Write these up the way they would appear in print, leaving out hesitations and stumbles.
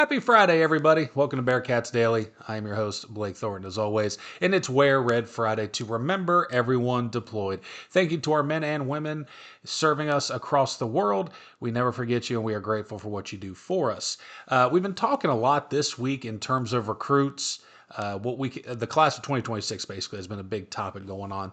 Happy Friday, everybody. Welcome to Bearcats Daily. I am your host, Blake Thornton, as always, and it's Wear Red Friday to remember everyone deployed. Thank you to our men and women serving us across the world. We never forget you, and we are grateful for what you do for us. We've been talking a lot this week in terms of recruits. The class of 2026 basically has been a big topic going on.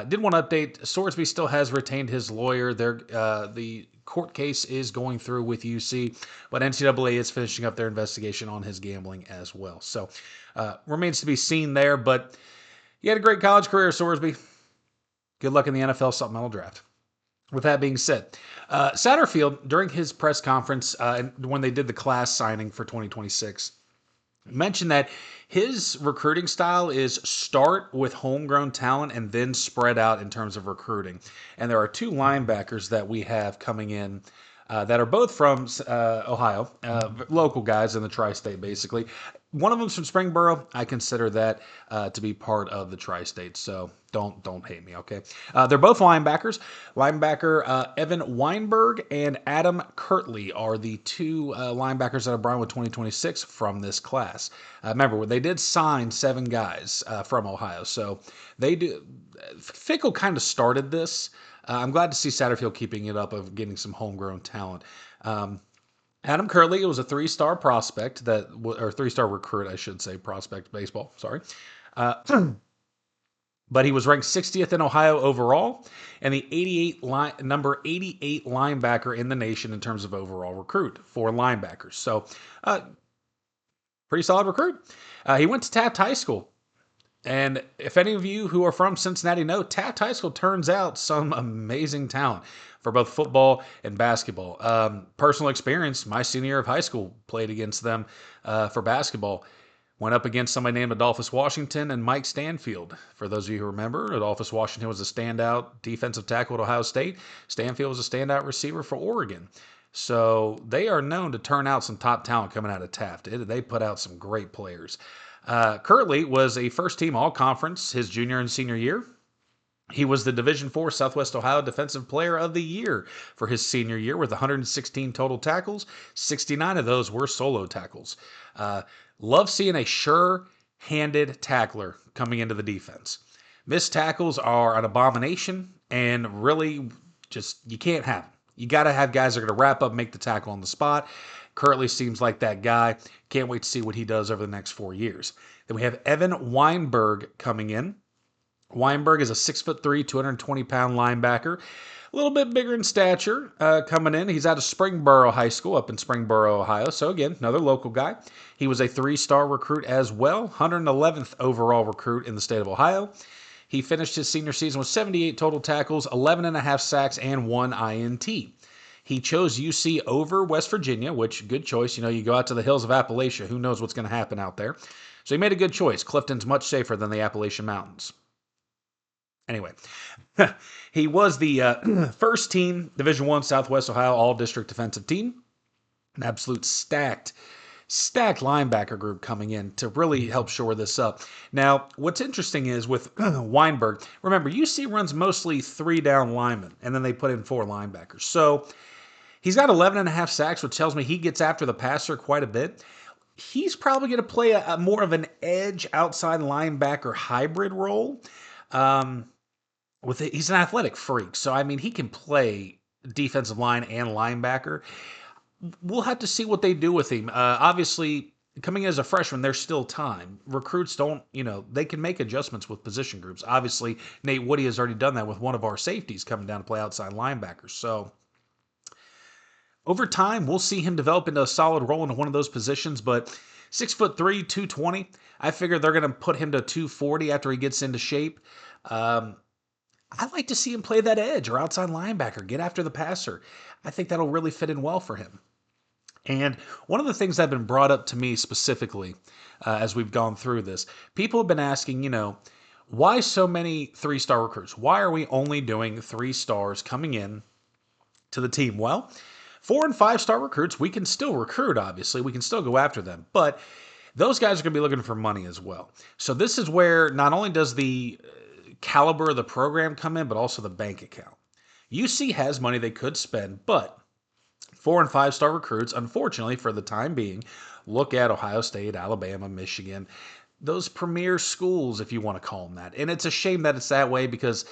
Did want to update. Sorsby still has retained his lawyer. The court case is going through with UC, but NCAA is finishing up their investigation on his gambling as well. So remains to be seen there. But you had a great college career, Sorsby. Good luck in the NFL supplemental draft. With that being said, Satterfield, during his press conference when they did the class signing for 2026, mentioned that his recruiting style is start with homegrown talent and then spread out in terms of recruiting. And there are two linebackers that we have coming in that are both from Ohio, local guys in the tri-state, basically. One of them's from Springboro. I consider that to be part of the tri-state, so don't hate me, okay? They're both linebackers. Linebacker Evan Weinberg and Adam Kirtley are the two linebackers that are brought with 2026 from this class. Remember, they did sign 7 guys from Ohio, so they do. Fickle kind of started this. I'm glad to see Satterfield keeping it up of getting some homegrown talent. Adam Curley was a 3-star prospect or 3-star recruit, I should say, prospect baseball. Sorry. But he was ranked 60th in Ohio overall and the number 88 linebacker in the nation in terms of overall recruit for linebackers. So, pretty solid recruit. He went to Taft High School. And if any of you who are from Cincinnati know, Taft High School turns out some amazing talent for both football and basketball. Personal experience, my senior year of high school, played against them for basketball. Went up against somebody named Adolphus Washington and Mike Stanfield. For those of you who remember, Adolphus Washington was a standout defensive tackle at Ohio State. Stanfield was a standout receiver for Oregon. So they are known to turn out some top talent coming out of Taft. They put out some great players. Kirtley was a first-team All-Conference his junior and senior year. He was the Division IV Southwest Ohio Defensive Player of the Year for his senior year with 116 total tackles. 69 of those were solo tackles. Love seeing a sure-handed tackler coming into the defense. Missed tackles are an abomination, and really just you can't have them. You got to have guys that are going to wrap up, make the tackle on the spot. Currently seems like that guy. Can't wait to see what he does over the next 4 years. Then we have Evan Weinberg coming in. Weinberg is a 6'3", 220-pound linebacker. A little bit bigger in stature coming in. He's out of Springboro High School up in Springboro, Ohio. So again, another local guy. He was a 3-star recruit as well. 111th overall recruit in the state of Ohio. He finished his senior season with 78 total tackles, 11.5 sacks, and 1 INT. He chose UC over West Virginia, which, good choice. You know, you go out to the hills of Appalachia. Who knows what's going to happen out there? So he made a good choice. Clifton's much safer than the Appalachian Mountains. Anyway, he was the first team Division I Southwest Ohio All-District Defensive Team. An absolute stacked linebacker group coming in to really help shore this up. Now, what's interesting is with Weinberg, remember, UC runs mostly 3-down linemen, and then they put in 4 linebackers. So he's got 11.5 sacks, which tells me he gets after the passer quite a bit. He's probably going to play a more of an edge outside linebacker hybrid role. He's an athletic freak, so I mean he can play defensive line and linebacker. We'll have to see what they do with him. Obviously, coming in as a freshman, there's still time. Recruits don't, they can make adjustments with position groups. Obviously, Nate Woody has already done that with one of our safeties coming down to play outside linebackers. So over time, we'll see him develop into a solid role into one of those positions, but 6'3", 220, I figure they're going to put him to 240 after he gets into shape. I'd like to see him play that edge or outside linebacker, get after the passer. I think that'll really fit in well for him. And one of the things that have been brought up to me specifically as we've gone through this, people have been asking, why so many 3-star recruits? Why are we only doing 3 stars coming in to the team? Well, 4 and 5-star recruits, we can still recruit, obviously. We can still go after them. But those guys are going to be looking for money as well. So this is where not only does the caliber of the program come in, but also the bank account. UC has money they could spend, but 4 and 5-star recruits, unfortunately, for the time being, Look at Ohio State, Alabama, Michigan, those premier schools, if you want to call them that. And it's a shame that it's that way because,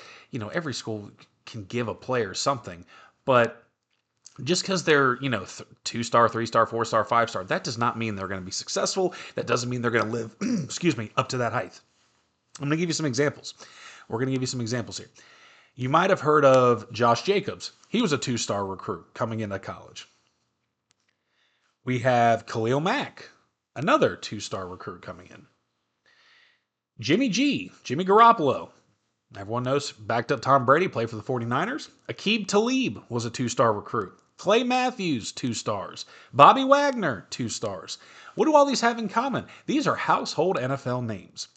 every school can give a player something. But just because they're, 2-star, 3-star, 4-star, 5-star, that does not mean they're going to be successful. That doesn't mean they're going to live, excuse me, up to that height. I'm going to give you some examples. We're going to give you some examples here. You might have heard of Josh Jacobs. He was a 2-star recruit coming into college. We have Khalil Mack, another 2-star recruit coming in. Jimmy Garoppolo. Everyone knows, backed up Tom Brady, played for the 49ers. Aqib Talib was a 2-star recruit. Clay Matthews, 2 stars. Bobby Wagner, 2 stars. What do all these have in common? These are household NFL names.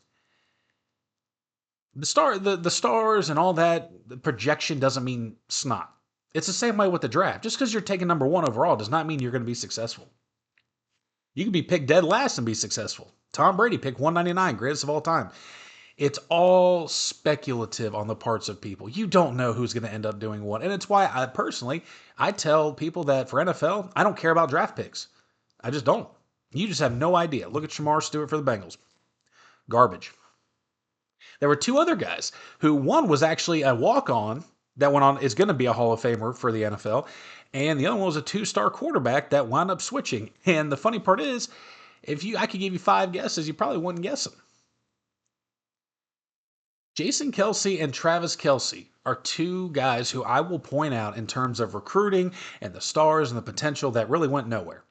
The stars and all that, the projection doesn't mean snot. It's the same way with the draft. Just because you're taking number 1 overall does not mean you're going to be successful. You can be picked dead last and be successful. Tom Brady picked 199, greatest of all time. It's all speculative on the parts of people. You don't know who's going to end up doing what. And it's why I tell people that for NFL, I don't care about draft picks. I just don't. You just have no idea. Look at Shamar Stewart for the Bengals. Garbage. There were 2 other guys who one was actually a walk-on that went on, is going to be a Hall of Famer for the NFL. And the other one was a 2-star quarterback that wound up switching. And the funny part is, I could give you 5 guesses, you probably wouldn't guess them. Jason Kelce and Travis Kelce are 2 guys who I will point out in terms of recruiting and the stars and the potential that really went nowhere.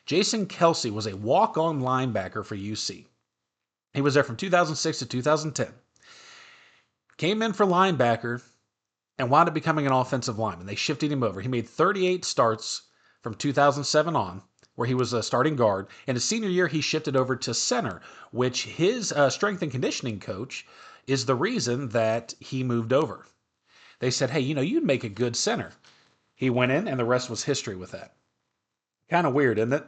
Jason Kelce was a walk-on linebacker for UC. He was there from 2006 to 2010. Came in for linebacker and wound up becoming an offensive lineman. They shifted him over. He made 38 starts from 2007 on, where he was a starting guard. In his senior year, he shifted over to center, which his strength and conditioning coach is the reason that he moved over. They said, hey, you'd make a good center. He went in, and the rest was history with that. Kind of weird, isn't it?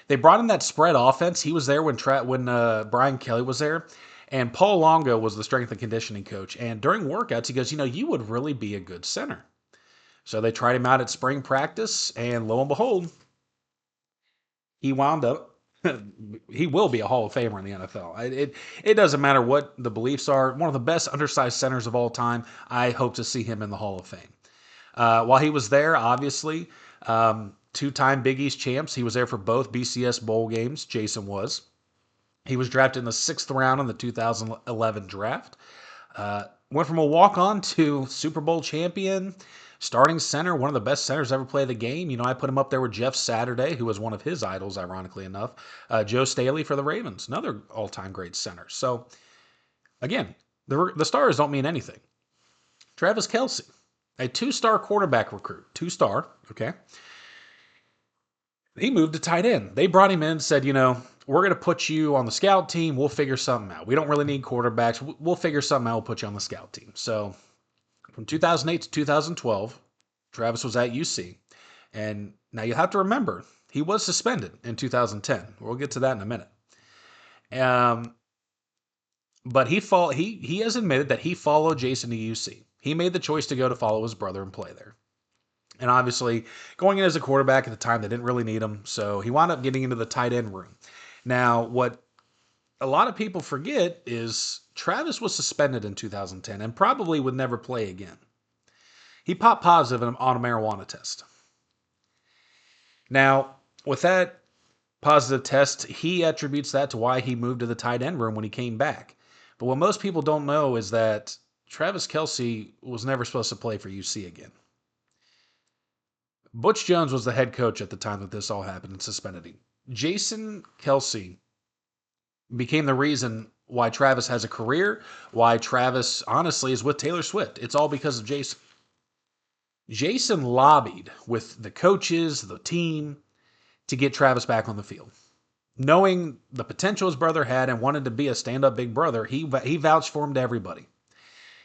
They brought in that spread offense. He was there when Brian Kelly was there, and Paul Longo was the strength and conditioning coach. And during workouts, he goes, you would really be a good center. So they tried him out at spring practice, and lo and behold, he wound up he will be a Hall of Famer in the NFL. It doesn't matter what the beliefs are. One of the best undersized centers of all time. I hope to see him in the Hall of Fame. While he was there, obviously, 2-time Big East champs. He was there for both BCS bowl games. Jason was. He was drafted in the 6th round in the 2011 draft. Went from a walk-on to Super Bowl champion, starting center, one of the best centers ever play the game. I put him up there with Jeff Saturday, who was one of his idols, ironically enough. Joe Staley for the Ravens, another all-time great center. So, again, the stars don't mean anything. Travis Kelce, a 2-star quarterback recruit. 2-star, okay? He moved to tight end. They brought him in and said, we're going to put you on the scout team. We'll figure something out. We don't really need quarterbacks. We'll figure something out. We'll put you on the scout team. So, from 2008 to 2012, Travis was at UC. And now you have to remember, he was suspended in 2010. We'll get to that in a minute. But he has admitted that he followed Jason to UC. He made the choice to go to follow his brother and play there. And obviously, going in as a quarterback at the time, they didn't really need him. So he wound up getting into the tight end room. Now, what a lot of people forget is Travis was suspended in 2010 and probably would never play again. He popped positive on a marijuana test. Now, with that positive test, he attributes that to why he moved to the tight end room when he came back. But what most people don't know is that Travis Kelce was never supposed to play for UC again. Butch Jones was the head coach at the time that this all happened and suspended him. Jason Kelce became the reason why Travis has a career, why Travis, honestly, is with Taylor Swift. It's all because of Jason. Jason lobbied with the coaches, the team, to get Travis back on the field. Knowing the potential his brother had and wanted to be a stand-up big brother, he vouched for him to everybody.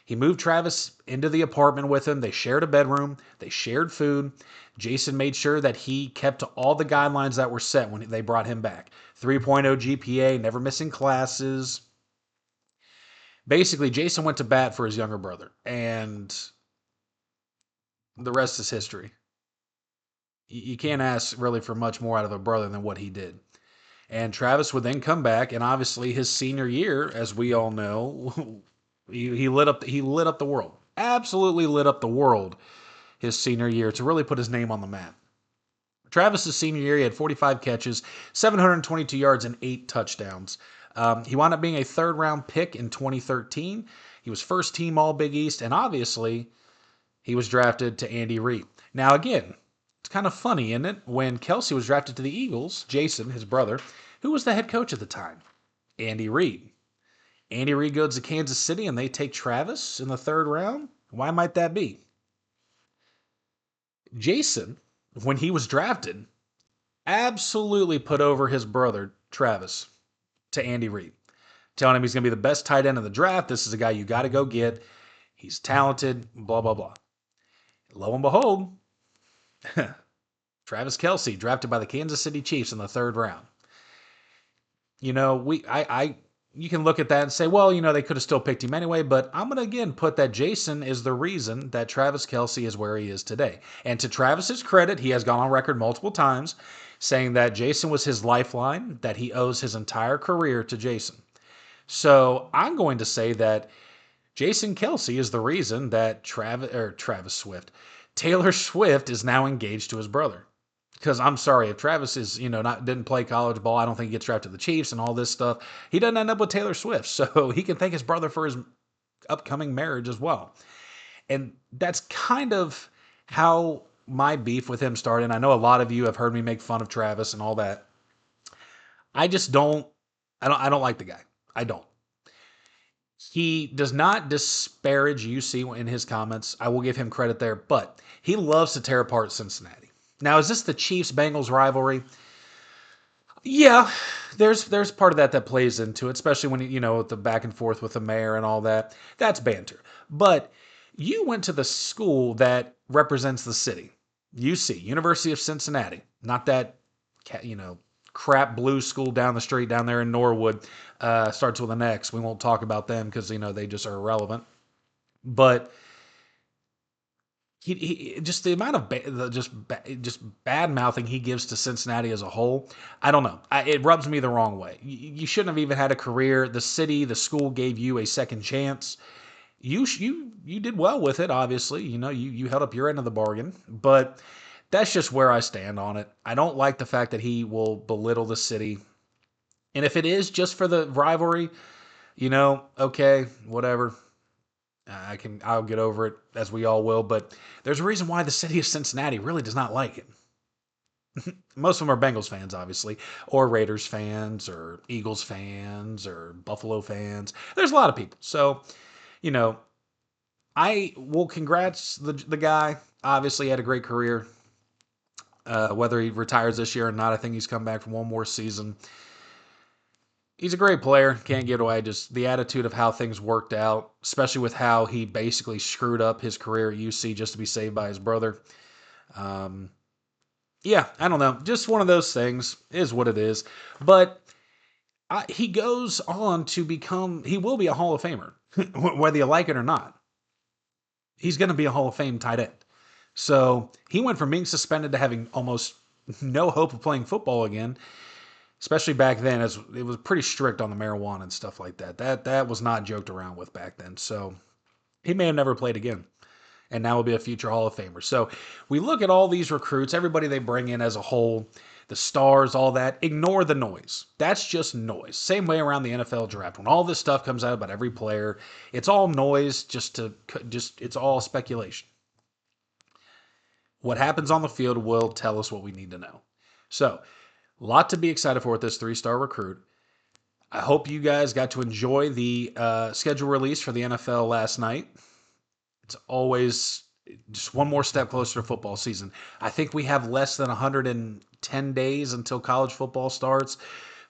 He moved Travis into the apartment with him. They shared a bedroom. They shared food. Jason made sure that he kept to all the guidelines that were set when they brought him back. 3.0 GPA, never missing classes. Basically, Jason went to bat for his younger brother, and the rest is history. You can't ask really for much more out of a brother than what he did. And Travis would then come back, and obviously his senior year, as we all know, he lit up the world. Absolutely lit up the world his senior year to really put his name on the map. Travis's senior year, he had 45 catches, 722 yards, and 8 touchdowns. He wound up being a third-round pick in 2013. He was first team All Big East, and obviously he was drafted to Andy Reid. Now, again, it's kind of funny, isn't it? When Kelsey was drafted to the Eagles, Jason, his brother, who was the head coach at the time? Andy Reid. Andy Reid goes to Kansas City, and they take Travis in the third round? Why might that be? Jason, when he was drafted, absolutely put over his brother, Travis, to Andy Reid, telling him he's going to be the best tight end in the draft. This is a guy you got to go get. He's talented, blah, blah, blah. Lo and behold, Travis Kelce, drafted by the Kansas City Chiefs in the third round. You know, you can look at that and say, well, you know, they could have still picked him anyway, but I'm going to again put that Jason is the reason that Travis Kelce is where he is today. And to Travis's credit, he has gone on record multiple times saying that Jason was his lifeline, that he owes his entire career to Jason. So I'm going to say that Jason Kelce is the reason that Taylor Swift is now engaged to his brother. Because I'm sorry, if Travis is, didn't play college ball, I don't think he gets drafted to the Chiefs and all this stuff. He doesn't end up with Taylor Swift, so he can thank his brother for his upcoming marriage as well. And that's kind of how my beef with him started. And I know a lot of you have heard me make fun of Travis and all that. I just don't. I don't like the guy. I don't. He does not disparage UC in his comments. I will give him credit there, but he loves to tear apart Cincinnati. Now, is this the Chiefs-Bengals rivalry? Yeah, there's part of that plays into it, especially when, the back and forth with the mayor and all that. That's banter. But you went to the school that represents the city, UC, University of Cincinnati, not that, crap blue school down the street down there in Norwood, starts with an X. We won't talk about them because, they just are irrelevant. But he just the amount of just bad mouthing he gives to Cincinnati as a whole, I don't know. It rubs me the wrong way. You shouldn't have even had a career. The city, the school gave you a second chance. You did well with it, obviously. You held up your end of the bargain, but that's just where I stand on it. I don't like the fact that he will belittle the city. And if it is just for the rivalry, okay, whatever. I'll get over it, as we all will, but there's a reason why the city of Cincinnati really does not like him. Most of them are Bengals fans, obviously, or Raiders fans, or Eagles fans, or Buffalo fans. There's a lot of people. So, I will congrats the guy. Obviously, he had a great career. Whether he retires this year or not, I think he's come back for one more season. He's a great player. Can't get away. Just the attitude of how things worked out, especially with how he basically screwed up his career at UC just to be saved by his brother. Yeah, I don't know. Just one of those things is what it is. But he goes on to he will be a Hall of Famer, whether you like it or not. He's going to be a Hall of Fame tight end. So he went from being suspended to having almost no hope of playing football again. Especially back then, as it was pretty strict on the marijuana and stuff like that. That was not joked around with back then. So he may have never played again. And now will be a future Hall of Famer. So we look at all these recruits, everybody they bring in as a whole, the stars, all that. Ignore the noise. That's just noise. Same way around the NFL draft. When all this stuff comes out about every player, it's all noise, it's all speculation. What happens on the field will tell us what we need to know. So, a lot to be excited for with this 3-star recruit. I hope you guys got to enjoy the schedule release for the NFL last night. It's always just one more step closer to football season. I think we have less than 110 days until college football starts.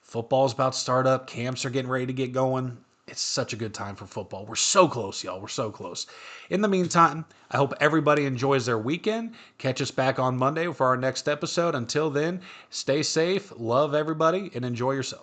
Football's about to start up. Camps are getting ready to get going. It's such a good time for football. We're so close, y'all. We're so close. In the meantime, I hope everybody enjoys their weekend. Catch us back on Monday for our next episode. Until then, stay safe, love everybody, and enjoy yourself.